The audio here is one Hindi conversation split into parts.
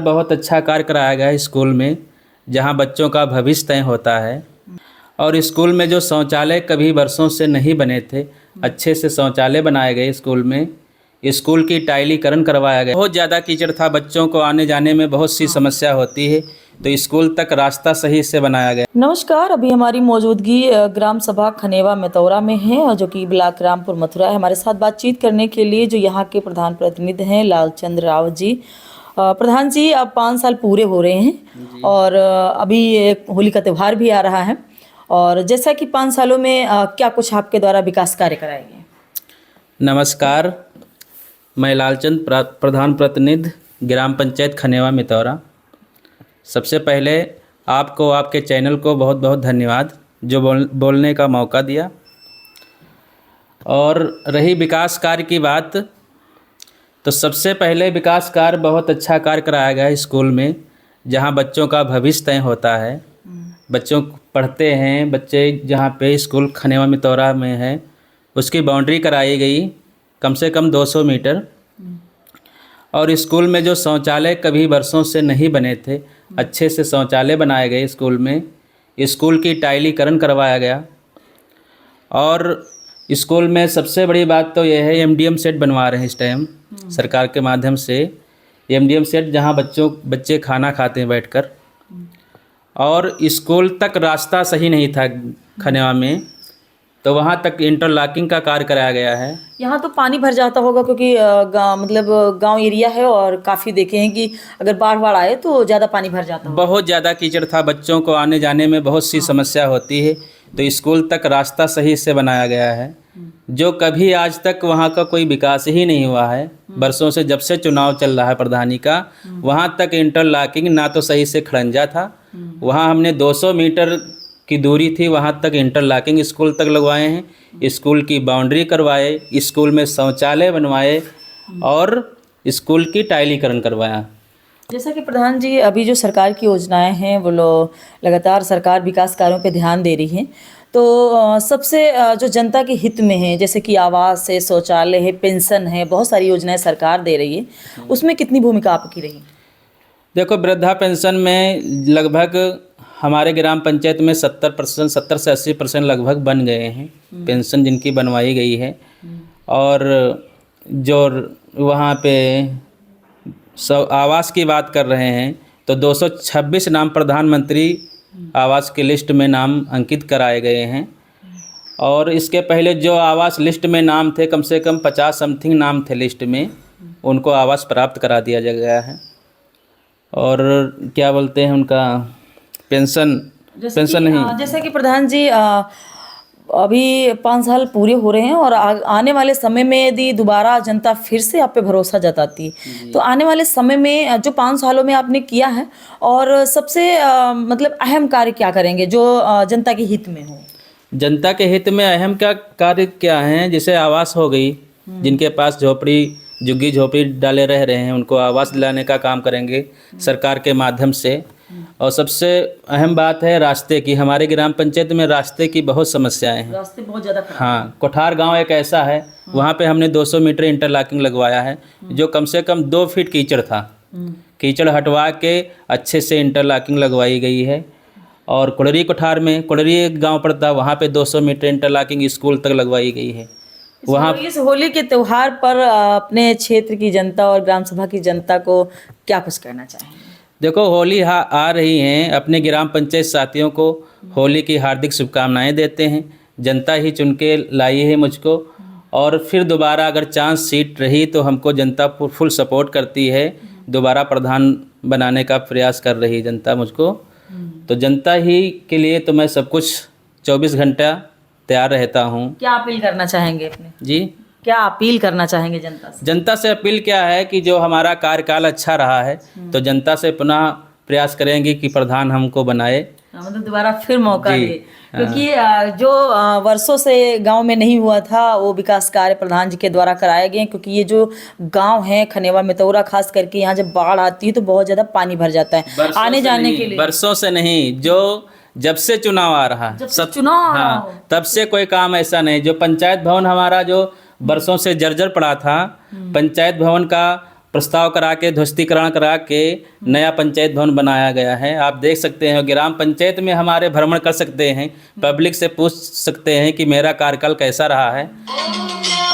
बहुत अच्छा कार्य कराया गया है स्कूल में, जहां बच्चों का भविष्य तय होता है। और स्कूल में जो शौचालय कभी वर्षों से नहीं बने थे, अच्छे से शौचालय बनाए गए स्कूल में। स्कूल की टाइलीकरण करवाया गया। बहुत ज़्यादा कीचड़ था, बच्चों को आने जाने में बहुत सी समस्या होती है, तो स्कूल तक रास्ता सही से बनाया गया। नमस्कार, अभी हमारी मौजूदगी ग्राम सभा खनेवा मेतौरा में है, और जो कि ब्लॉक रामपुर मथुरा है। हमारे साथ बातचीत करने के लिए जो यहाँ के प्रधान प्रतिनिधि हैं लालचंद्र राव जी। प्रधान जी, अब 5 साल पूरे हो रहे हैं और अभी एक होली का त्यौहार भी आ रहा है, और जैसा कि 5 सालों में क्या कुछ आपके द्वारा विकास कार्य कराए गए? नमस्कार, मैं लालचंद प्रधान प्रतिनिधि ग्राम पंचायत खनेवा मेतौरा। सबसे पहले आपको, आपके चैनल को बहुत बहुत धन्यवाद जो बोलने का मौका दिया। और रही विकास कार्य की बात, तो सबसे पहले विकास कार्य बहुत अच्छा कार्य कराया गया है स्कूल में, जहां बच्चों का भविष्य तय होता है। बच्चों पढ़ते हैं, बच्चे जहां पे स्कूल खनेवा मेतौरा में है, उसकी बाउंड्री कराई गई कम से कम 200 मीटर। और स्कूल में जो शौचालय कभी वर्षों से नहीं बने थे, अच्छे से शौचालय बनाए गए स्कूल में। स्कूल की टाइलीकरण करवाया गया। और स्कूल में सबसे बड़ी बात तो यह है, एमडीएम सेट बनवा रहे हैं इस टाइम सरकार के माध्यम से। एमडीएम सेट जहां बच्चे खाना खाते हैं बैठकर। और स्कूल तक रास्ता सही नहीं था खनेवा में, तो वहां तक इंटरलॉकिंग का कार्य कराया गया है। यहाँ तो पानी भर जाता होगा, क्योंकि गांव एरिया है, और काफ़ी देखे हैं कि अगर बाढ़ आए तो ज़्यादा पानी भर जाता होगा। बहुत ज़्यादा कीचड़ था, बच्चों को आने जाने में बहुत सी समस्या होती है, तो स्कूल तक रास्ता सही से बनाया गया है। जो कभी आज तक वहाँ का कोई विकास ही नहीं हुआ है। वर्षों से, जब से चुनाव चल रहा है प्रधानी का, वहाँ तक इंटरलॉकिंग ना तो सही से खड़ंजा था। वहाँ हमने 200 मीटर की दूरी थी, वहाँ तक इंटरलॉकिंग स्कूल तक लगवाए हैं। स्कूल की बाउंड्री करवाए, स्कूल में शौचालय बनवाए और स्कूल की टाइलीकरण करवाया। जैसा कि प्रधान जी, अभी जो सरकार की योजनाएं हैं वो लगातार सरकार विकास कार्यों पे ध्यान दे रही है, तो सबसे जो जनता के हित में है, जैसे कि आवास है, शौचालय है, पेंशन है, बहुत सारी योजनाएं सरकार दे रही है, उसमें कितनी भूमिका आपकी रही? देखो, वृद्धा पेंशन में लगभग हमारे ग्राम पंचायत में 70 से 80% लगभग बन गए हैं पेंशन जिनकी बनवाई गई है। और जो वहाँ पे सब आवास की बात कर रहे हैं, तो 226 नाम प्रधानमंत्री आवास की लिस्ट में नाम अंकित कराए गए हैं। और इसके पहले जो आवास लिस्ट में नाम थे, कम से कम 50 समथिंग नाम थे लिस्ट में, उनको आवास प्राप्त करा दिया गया है। और क्या बोलते हैं उनका पेंशन नहीं। जैसे कि प्रधान जी, अभी 5 साल पूरे हो रहे हैं, और आने वाले समय में यदि दोबारा जनता फिर से आप पे भरोसा जताती है, तो आने वाले समय में जो 5 सालों में आपने किया है, और सबसे मतलब अहम कार्य क्या करेंगे जो जनता के हित में हो? जनता के हित में अहम क्या कार्य क्या हैं? जैसे आवास हो गई, जिनके पास झुग्गी झोपड़ी डाले रह रहे हैं, उनको आवास दिलाने का काम करेंगे सरकार के माध्यम से। और सबसे अहम बात है रास्ते की। हमारे ग्राम पंचायत में रास्ते की बहुत समस्याएं हैं। रास्ते बहुत ज़्यादा खराब। हाँ, कोठार गांव एक ऐसा है, वहाँ पे हमने 200 मीटर इंटरलॉकिंग लगवाया है, जो कम से कम 2 फीट कीचड़ था। कीचड़ हटवा के अच्छे से इंटरलॉकिंग लगवाई गई है। और कुड़री कोठार में, कुड़री एक गाँव पड़ता, वहाँ पे 200 मीटर इंटरलॉकिंग स्कूल तक लगवाई गई है। वहाँ इस होली के त्यौहार पर अपने क्षेत्र की जनता और ग्राम सभा की जनता को क्या कुछ कहना चाहेंगे? देखो, होली आ रही हैं, अपने ग्राम पंचायत साथियों को होली की हार्दिक शुभकामनाएं देते हैं। जनता ही चुन के लाई है मुझको, और फिर दोबारा अगर चांस सीट रही तो हमको जनता फुल सपोर्ट करती है। दोबारा प्रधान बनाने का प्रयास कर रही जनता मुझको, तो जनता ही के लिए तो मैं सब कुछ 24 घंटा तैयार रहता हूँ। क्या अपील करना चाहेंगे अपने? जी, क्या अपील करना चाहेंगे जनता से? जनता से अपील क्या है कि जो हमारा कार्यकाल अच्छा रहा है, तो जनता से पुनः प्रयास करेंगे कि प्रधान हमको बनाए। मतलब दोबारा फिर मौका दे, क्योंकि जो वर्षों से गांव में नहीं हुआ था, वो विकास कार्य प्रधान जी के द्वारा कराए गए। क्योंकि ये जो गांव है खनेवा मेतौरा, खास करके यहाँ जब बाढ़ आती है तो बहुत ज़्यादा पानी भर जाता है आने जाने के लिए। वर्षों से नहीं, जो जब से चुनाव आ रहा है, हाँ, तब से कोई काम ऐसा नहीं। जो पंचायत भवन हमारा जो वर्षों से जर्जर पड़ा था, पंचायत भवन का प्रस्ताव करा के ध्वस्तीकरण करा के नया पंचायत भवन बनाया गया है। आप देख सकते हैं, ग्राम पंचायत में हमारे भ्रमण कर सकते हैं, पब्लिक से पूछ सकते हैं कि मेरा कार्यकाल कैसा रहा है।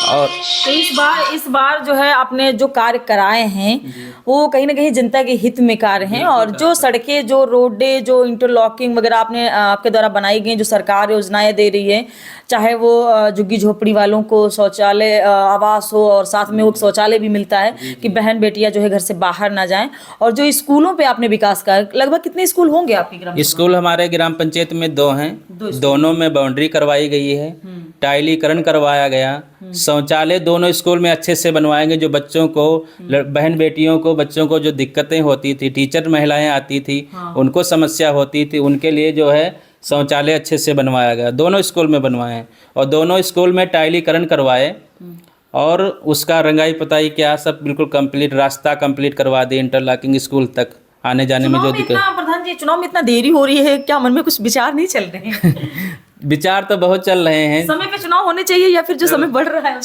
और तो इस बार जो है आपने जो कार्य कराए हैं वो कहीं ना कहीं जनता के हित में कार्य हैं, और जो सड़कें, जो रोडें, जो इंटरलॉकिंग वगैरह आपने आपके द्वारा बनाई गई, जो सरकार योजनाएं दे रही है, चाहे वो झुग्गी झोपड़ी वालों को शौचालय आवास हो, और साथ में वो शौचालय भी मिलता है कि बहन बेटियां जो है घर से बाहर ना जाएं, और जो स्कूलों पे आपने विकास कार्य, लगभग कितने स्कूल होंगे आपके ग्राम? स्कूल हमारे ग्राम पंचायत में 2 हैं, दोनों में बाउंड्री करवाई गई है, टाइलीकरण करवाया गया, शौचालय दोनों स्कूल में अच्छे से बनवाएंगे। जो बच्चों को, बहन बेटियों को, बच्चों को जो दिक्कतें होती थी, टीचर महिलाएं आती थी, उनको समस्या होती थी, उनके लिए जो है शौचालय अच्छे से बनवाया गया, दोनों स्कूल में बनवाए हैं, और दोनों स्कूल में टाइलीकरण करवाए, और उसका रंगाई पुताई क्या सब बिल्कुल कंप्लीट, रास्ता कंप्लीट करवा दिए, इंटरलॉकिंग स्कूल तक आने जाने में जो दिक्कत। प्रधान जी, चुनाव में इतना देरी हो रही है, क्या मन में कुछ विचार नहीं चल रहे हैं? विचार तो बहुत चल रहे हैं। समय पे चुनाव होने चाहिए या फिर जो समय बढ़ रहा है?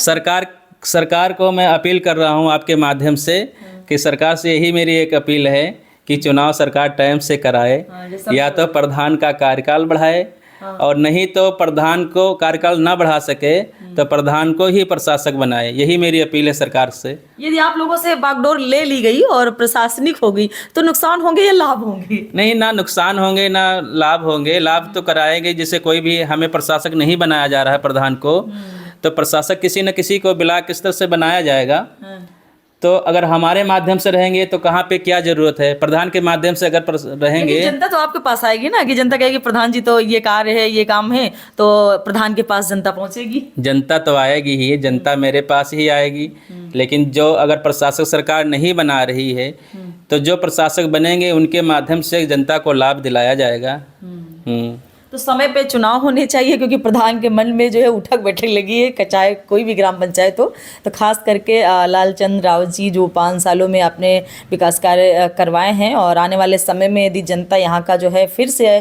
सरकार को मैं अपील कर रहा हूं आपके माध्यम से कि सरकार से यही मेरी एक अपील है कि चुनाव सरकार टाइम से कराए, या तो प्रधान का कार्यकाल बढ़ाए, और नहीं तो प्रधान को कार्यकाल ना बढ़ा सके तो प्रधान को ही प्रशासक बनाए। यही मेरी अपील है सरकार से। यदि आप लोगों से बागडोर ले ली गई और प्रशासनिक हो गई तो नुकसान होंगे या लाभ होंगे? नहीं, ना नुकसान होंगे ना लाभ होंगे। लाभ तो कराएंगे, जैसे कोई भी हमें प्रशासक नहीं बनाया जा रहा है प्रधान को, तो प्रशासक किसी न किसी को ब्लॉक स्तर से बनाया जाएगा। तो अगर हमारे माध्यम से रहेंगे तो कहाँ पे क्या जरूरत है, प्रधान के माध्यम से अगर रहेंगे, जनता तो आपके पास आएगी ना, कि जनता कहेगी प्रधान जी तो ये कार्य है, ये काम है, तो प्रधान के पास जनता पहुंचेगी। जनता तो आएगी ही, जनता मेरे पास ही आएगी। लेकिन जो अगर प्रशासक सरकार नहीं बना रही है तो जो प्रशासक बनेंगे उनके माध्यम से जनता को लाभ दिलाया जाएगा। तो समय पे चुनाव होने चाहिए, क्योंकि प्रधान के मन में जो है उठक बैठक लगी है, चाहे कोई भी ग्राम पंचायत हो। तो खास करके लालचंद रावत जी जो 5 सालों में अपने विकास कार्य करवाए हैं, और आने वाले समय में यदि जनता यहाँ का जो है फिर से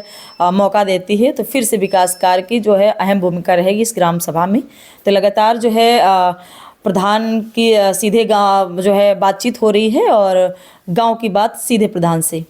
मौका देती है तो फिर से विकास कार्य की जो है अहम भूमिका रहेगी इस ग्राम सभा में। तो लगातार जो है प्रधान की सीधे गाँव जो है बातचीत हो रही है, और गाँव की बात सीधे प्रधान से।